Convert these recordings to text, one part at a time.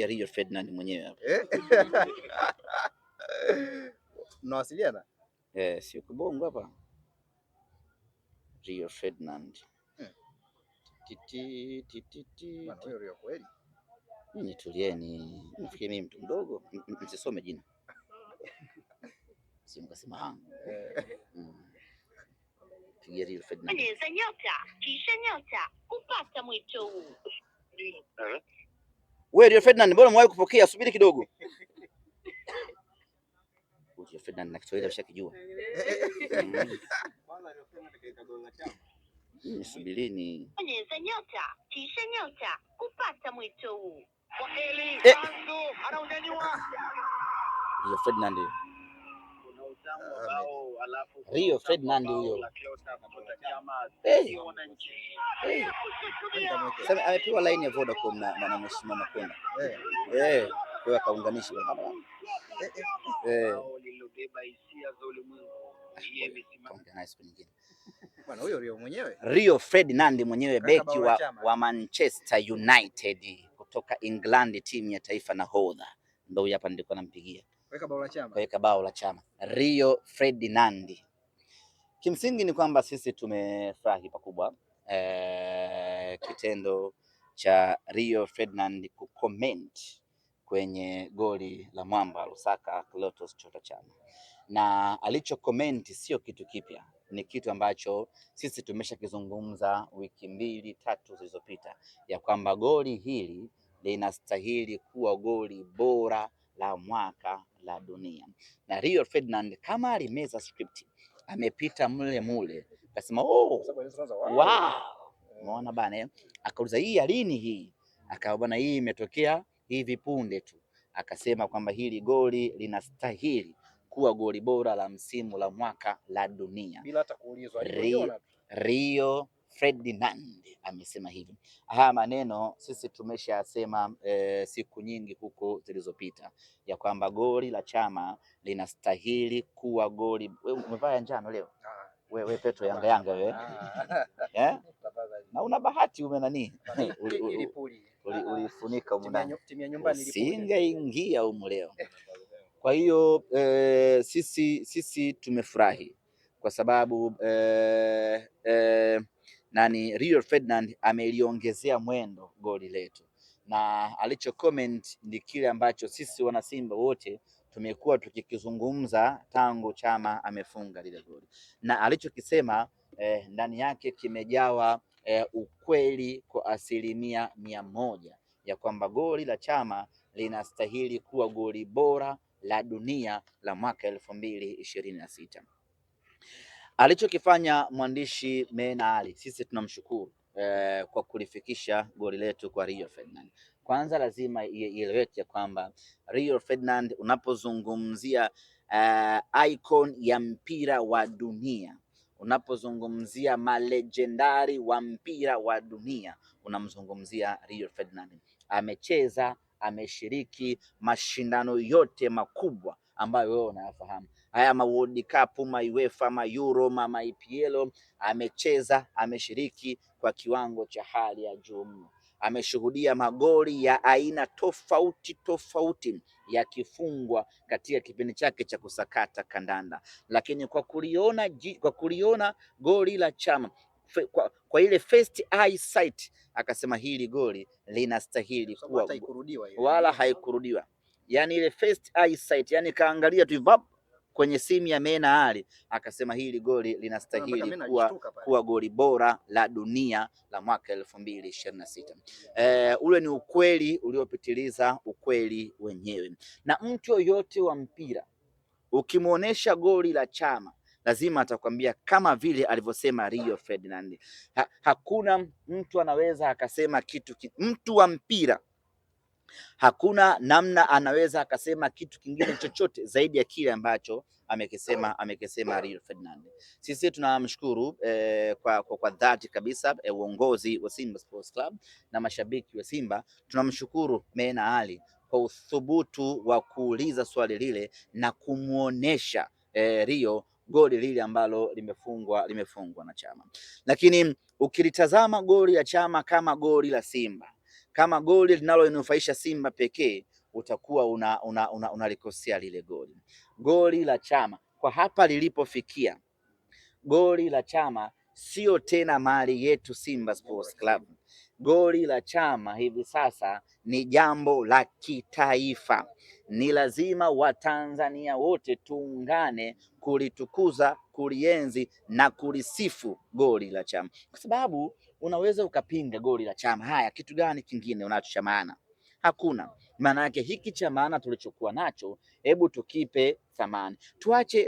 nampigia Rio Ferdinand mwenyewe hapa. Mnawasiliana? Sio kibongo hapa. Rio Ferdinand. Bwana wewe Rio kweli? Mimi tulieni. Nafikiri mimi mtu mdogo, msisome jina. Simkasema pigia Rio Ferdinand. Bonyeza nyota kisha nyota kupata mwito huu. Wewe Rio Ferdinand, mbona mwahi kupokea? Subiri kidogo. Rio Ferdinand na Kiswahili ushakijua. Subirini. Bonyeza nyota kisha nyota kupata mwito huu. Rio Ferdinand. Rio Ferdinand huyo. Sasa amepewa line ya Vodacom na Mheshimiwa Makonda. Kwa kaunganisha. Bwana huyo Rio mwenyewe. Rio Ferdinand mwenyewe, beki wa Manchester United kutoka England, timu ya taifa nahodha. Ndio hapa ndiko nampigia. Weka bao la chama. Rio Ferdinand. Kimsingi ni kwamba sisi tumefurahi pakubwa kitendo cha Rio Ferdinand kucomment kwenye goli la mwamba Lusaka Clatous Chota Chama, na alicho comment sio kitu kipya, ni kitu ambacho sisi tumeshakizungumza wiki 2-3 zilizopita, ya kwamba goli hili linastahili kuwa goli bora la mwaka la dunia. Na Rio Ferdinand kama alimeza script, amepita mule akasema wow, umeona bana, akauliza hii alini hii, akawa bana hii imetokea hivi punde tu, akasema kwamba hili goli linastahili kuwa goli bora la msimu la mwaka la dunia bila hata kuulizwa. Rio Ferdinand amesema hivi. Haya maneno sisi tumeshasema siku nyingi huko zilizopita, ya kwamba goli la Chama linastahili kuwa goli. Wewe umevaa njano leo? Wewe Petro Yanga wewe. Na una bahati umenani ulifunika umna usingeingia humu leo. Kwa hiyo sisi tumefurahi kwa sababu Rio Ferdinand ameliongezea mwendo goli letu, na alicho comment ni kile ambacho sisi wana Simba wote tumekuwa tukikizungumza tangu Chama amefunga lile goli, na alichokisema ndani yake kimejawa ukweli kwa 100%, ya kwamba goli la Chama linastahili kuwa goli bora la dunia la mwaka 2026. Alichokifanya mwandishi Meena Ali, sisi tunamshukuru kwa kulifikisha goli letu kwa Rio Ferdinand. Kwanza lazima ieleweke kwamba Rio Ferdinand unapozungumzia icon ya mpira wa dunia, unapozungumzia malejendari wa mpira wa dunia, unamzungumzia Rio Ferdinand. Amecheza, ameshiriki mashindano yote makubwa ambayo wewe unayafahamu. Haya ma World Cup, ma UEFA, ma Euro, ma EPL, amecheza, ameshiriki kwa kiwango cha hali ya juu mno. Ameshuhudia magoli ya aina tofauti yakifungwa katika kipindi chake cha kusakata kandanda, lakini kwa kuliona goli la Chama kwa ile first eye sight, akasema hili goli linastahili kuwa wala haikurudiwa. Yani ile first eye sight, yani kaangalia tu kwenye simu ya Meena Ali, akasema hili goli linastahili kuwa goli bora la dunia la mwaka 2026. Ule ni ukweli uliopitiliza ukweli wenyewe, na mtu yoyote wa mpira ukimuonesha goli la Chama lazima atakwambia kama vile alivyosema Rio Ferdinand. Hakuna mtu anaweza akasema mtu wa mpira hakuna namna anaweza akasema kitu kingine chochote zaidi ya kile ambacho amekisema Rio Ferdinand. Sisi tunamshukuru kwa dhati kabisa uongozi wa Simba Sports Club na mashabiki wa Simba. Tunamshukuru Meena Ali kwa uthubutu wa kuuliza swali lile na kumuonesha Rio goli lile ambalo limefungwa na Chama. Lakini ukilitazama goli la Chama kama goli la Simba, kama goli linaloinufaisha Simba pekee, utakuwa unalikosea lile goli. Goli la Chama kwa hapa lilipofikia, goli la Chama sio tena mali yetu Simba Sports Club. Goli la Chama hivi sasa ni jambo la kitaifa. Ni lazima Watanzania wote tuungane kulitukuza, kulienzi na kulisifu goli la Chama, kwa sababu unaweza ukapinga goli la Chama. Haya, kitu gani kingine unacho cha maana? Hakuna. Maana yake hiki cha maana tulichokuwa nacho, hebu tukipe thamani.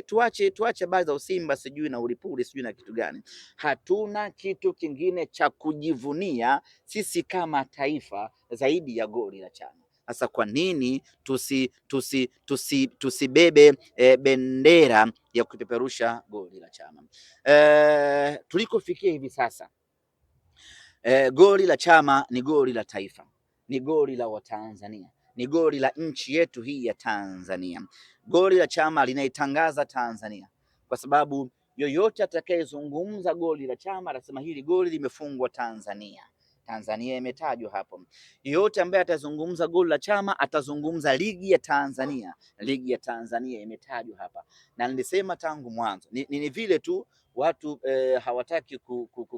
Tuache habari za usimba sijui na ulipuli sijui na kitu gani. Hatuna kitu kingine cha kujivunia sisi kama taifa zaidi ya goli la Chama. Sasa kwa nini tusibebe bendera ya kupeperusha goli la Chama? Tulikofikia hivi sasa, goli la Chama ni goli la taifa, ni goli la Watanzania, ni goli la nchi yetu hii ya Tanzania. Goli la Chama linaitangaza Tanzania, kwa sababu yoyote atakayezungumza goli la Chama atasema hili goli limefungwa Tanzania. Tanzania imetajwa hapo. Yoyote ambaye atazungumza goli la Chama atazungumza ligi ya Tanzania. Ligi ya Tanzania imetajwa hapa, na nilisema tangu mwanzo ni vile tu watu hawataki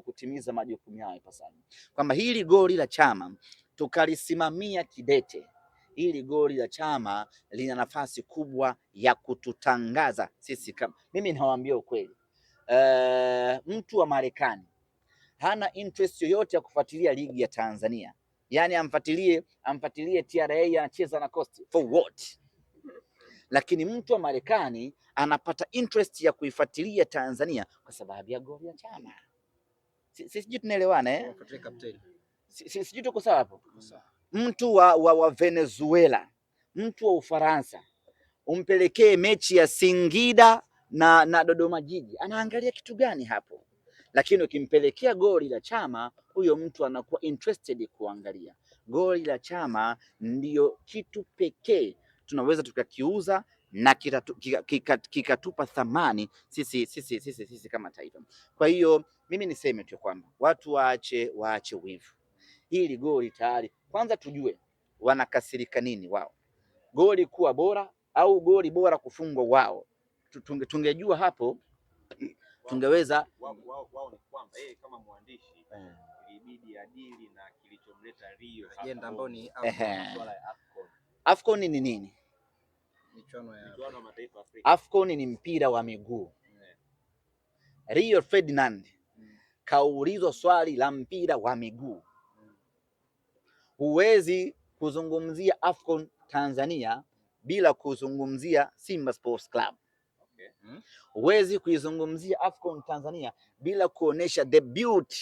kutimiza majukumu yao ipasavyo, kwamba hili goli la Chama tukalisimamia kidete. Hili goli la Chama lina nafasi kubwa ya kututangaza sisi. Kama mimi nawaambia ukweli, mtu wa Marekani hana interest yoyote ya kufuatilia ligi ya Tanzania, yaani amfuatilie TRA anacheza na Coast for what? Lakini mtu wa Marekani anapata interest ya kuifuatilia Tanzania kwa sababu ya goli la Chama. Sijui tunaelewana eh? Sijui tuko sawa hapo. Mtu wa Venezuela, mtu wa Ufaransa, umpelekee mechi ya Singida na Dodoma Jiji, anaangalia kitu gani hapo? Lakini ukimpelekea goli la Chama, huyo mtu anakuwa interested kuangalia. Goli la Chama ndiyo kitu pekee tunaweza tukakiuza na kikatupa thamani sisi kama taifa. Kwa hiyo mimi niseme tu kwamba watu waache wivu. Hili goli tayari, kwanza tujue wanakasirika nini wao, goli kuwa bora au goli bora kufungwa wao. Tungejua hapo tungeweza wao ni kwamba yeye kama mwandishi ilibidi adili na kilichomleta Rio agenda ambayo ni swala ya AFCON. AFCON ni nini? Michuano ya mataifa Afrika. AFCON ni mpira wa miguu. Rio Ferdinand kaulizwa swali la mpira wa miguu. Huwezi kuzungumzia AFCON Tanzania bila kuzungumzia Simba Sports Club. Huwezi kuizungumzia AFCON Tanzania bila kuonesha debut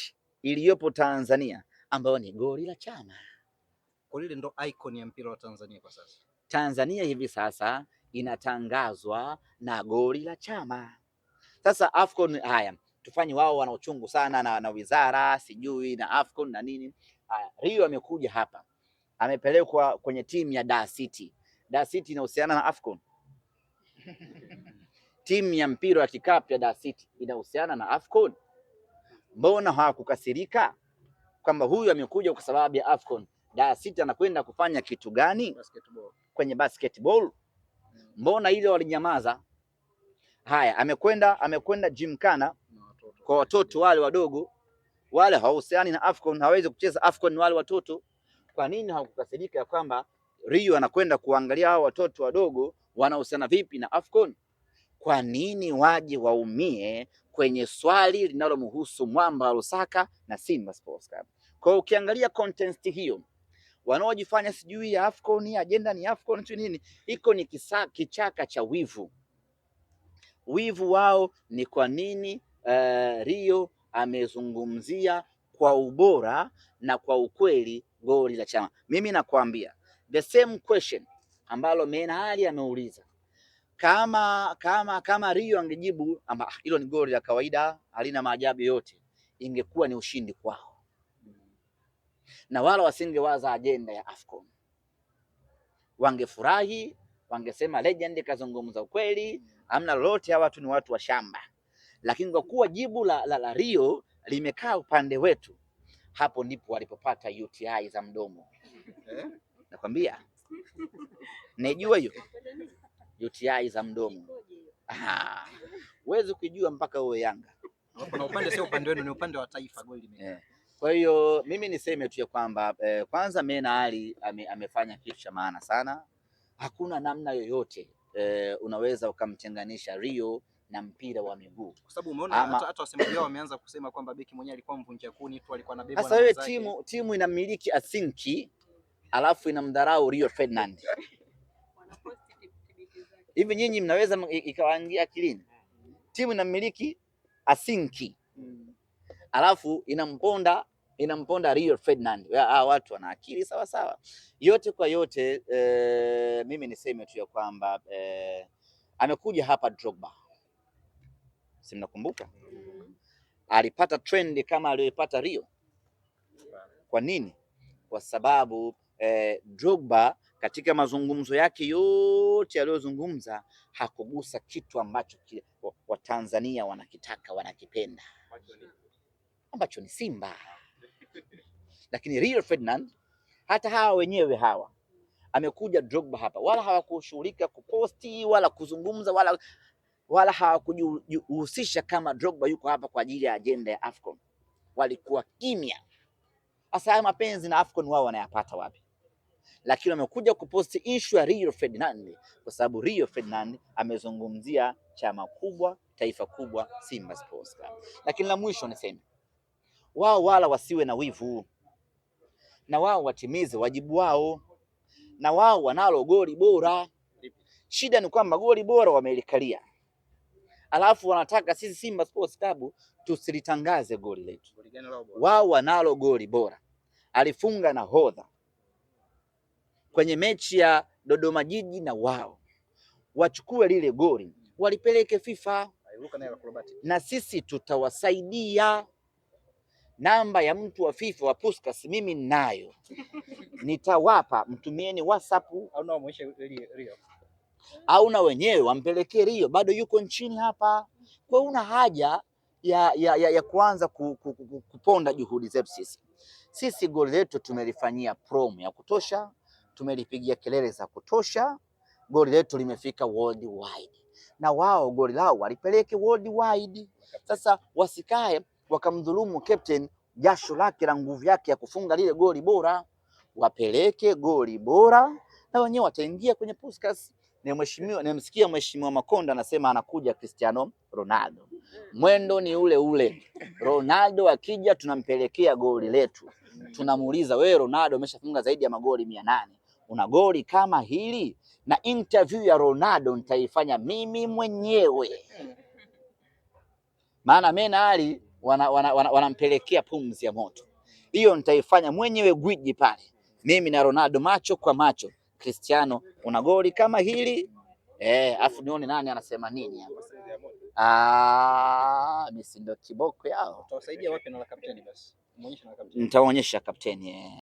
iliyopo Tanzania ambayo ni goli la Chama. Kwa lile ndo icon ya mpira wa Tanzania kwa sasa. Tanzania hivi sasa inatangazwa na goli la Chama. Sasa AFCON, haya tufanye wao wana uchungu sana na wizara sijui na AFCON na nini. Haya, Rio amekuja hapa, amepelekwa kwenye timu ya Dar City. Dar City inahusiana na AFCON? Timu ya mpira wa kikapu ya Dar City inahusiana na AFCON? Mbona hawakukasirika kwamba huyu amekuja kwa sababu ya AFCON? Dar City anakwenda kufanya kitu gani? Basketball. Kwenye basketball. Mbona ile walinyamaza? Haya, amekwenda gymkhana kwa watoto wale wadogo, wale hawahusiani na AFCON, hawezi kucheza AFCON wale watoto. Kwa nini hawakukasirika ya kwamba Rio anakwenda kuangalia hao watoto wadogo wanahusiana vipi na AFCON? Kwa nini waje waumie kwenye swali linalomhusu mwamba wa Lusaka na Simba Sports Club? Kwa hiyo ukiangalia context hiyo, wanaojifanya sijui ya AFCON, agenda ni AFCON tu nini, iko ni kichaka cha wivu. Wivu wao ni kwa nini Rio amezungumzia kwa ubora na kwa ukweli goli la Chama. Mimi nakwambia the same question ambalo Menali ameuliza, kama Rio angejibu amba hilo ni goli la kawaida halina maajabu yote, ingekuwa ni ushindi kwao na wala wasingewaza agenda ya AFCON. Wangefurahi, wangesema legend kazungumza ukweli, hamna lolote, hawa watu ni watu wa shamba. Lakini kwa kuwa jibu la Rio limekaa upande wetu, hapo ndipo walipopata UTI za mdomo. Nakwambia. Najua hiyo. UTI za mdomo. Huwezi kujua mpaka uwe Yanga. Kuna upande sio upande wenu, ni upande wa taifa goli limeingia. Kwa hiyo mimi niseme tu ya kwamba kwanza Mena Ali amefanya kitu cha maana sana. Hakuna namna yoyote unaweza ukamtenganisha Rio na mpira wa miguu, kwa sababu umeona hata wasemaji wao wameanza kusema kwamba beki mwenyewe alikuwa mvunja kuni tu, alikuwa anabeba. Sasa wewe timu inamiliki Asinki alafu inamdharau Rio Ferdinand. Hivi nyinyi mnaweza ikawaingia akilini? Timu inamiliki Asinki alafu inamponda Rio Ferdinand. Watu wana akili sawa sawa. Yote kwa yote mimi niseme tu ya kwamba amekuja hapa Drogba, si mnakumbuka? Alipata trend kama aliyopata Rio. Kwa nini? Kwa sababu Drogba katika mazungumzo yake yote aliyozungumza hakugusa kitu ambacho Watanzania wanakitaka, wanakipenda, ambacho ni Simba. Lakini Rio Ferdinand, hata hawa wenyewe hawa, amekuja Drogba hapa, wala hawakushughulika kuposti wala kuzungumza wala hawakujihusisha kama Drogba yuko hapa kwa ajili ya agenda ya AFCON. Walikuwa kimya. Sasa haya mapenzi na AFCON wao wanayapata wapi? Lakini wamekuja kuposti issue ya Rio Ferdinand kwa sababu Rio Ferdinand amezungumzia chama kubwa, taifa kubwa, Simba Sports Club. Lakini la mwisho niseme, wao wala wasiwe na wivu, na wao watimize wajibu wao, na wao wanalo goli bora. Shida ni kwamba goli bora wamelikalia, alafu wanataka sisi Simba Sports Club tusilitangaze goli letu. Wao wanalo goli bora, alifunga nahodha kwenye mechi ya Dodoma Jiji, na wao wachukue lile goli walipeleke FIFA na sisi tutawasaidia. Namba ya mtu wa FIFA wa Puskas mimi ninayo, nitawapa, mtumieni WhatsApp au na wenyewe wampelekee Rio, bado yuko nchini hapa. Kwa una haja ya kuanza kuponda juhudi zetu sisi. Goli letu tumelifanyia promo ya kutosha, tumelipigia kelele za kutosha. Goli letu limefika worldwide, na wao goli lao walipeleke worldwide. Sasa wasikae wakamdhulumu captain jasho lake na nguvu yake ya kufunga lile goli bora. Wapeleke goli bora na wenyewe wataingia kwenye Puskas. Nimsikia mheshimiwa Makonda anasema anakuja Cristiano Ronaldo. Mwendo ni ule ule. Ronaldo akija tunampelekea goli letu. Tunamuuliza, wewe Ronaldo umeshafunga zaidi ya magoli 800. Una goli kama hili? Na interview ya Ronaldo nitaifanya mimi mwenyewe. Maana Mena Ali wanampelekea pumzi ya moto. Hiyo nitaifanya mwenyewe, gwiji pale. Mimi na Ronaldo macho kwa macho. Cristiano, una goli kama hili? Afu nione nani anasema nini hapa. Mimi si ndo kiboko yao. Utawasaidia wapi na la kapteni basi? Muonyeshe na kapteni. Nitaonyesha kapteni.